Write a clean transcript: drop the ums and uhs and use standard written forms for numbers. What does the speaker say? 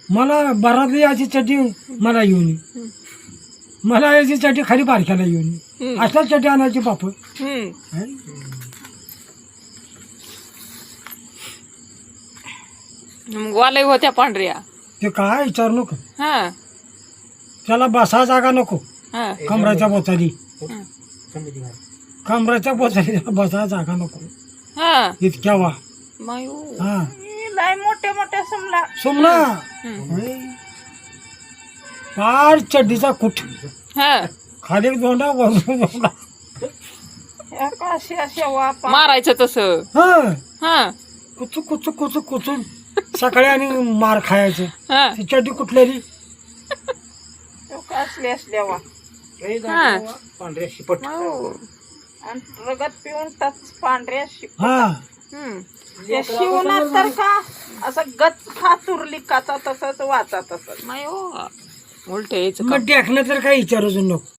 मला बरातली याची चटी मला येऊन मला याची चटी खाली बारक्याला येऊन अशा चटी आणायची बाप वालय होत्या पांढऱ्या ते काय विचारू नको हा त्याला बसा जागा नको हा कमराच्या बोचाली कमराच्या बोचाली बसा जागा नको हा इतक्या वा मायू हा लय मोठे मोठे समला सोमना पार चड्डीचा कुठ हा खाली एक दोंडा वरून दोंडा अशी अशी वापा मारायचं तसं हा हा कुचू कुचू कुचू कुचून सकाळी आणि मार खायचं हा ती चड्डी कुठलेली असले असल्या वा हा पांढऱ्या शिपट मायू आणि रगत पिऊन टच पांढऱ्या हा त्या शिवणात तर का असं गच फातुरली काचा तसंच वाचा तसंच मायू उलट यायचं मग देखणं तर काही विचारूच नको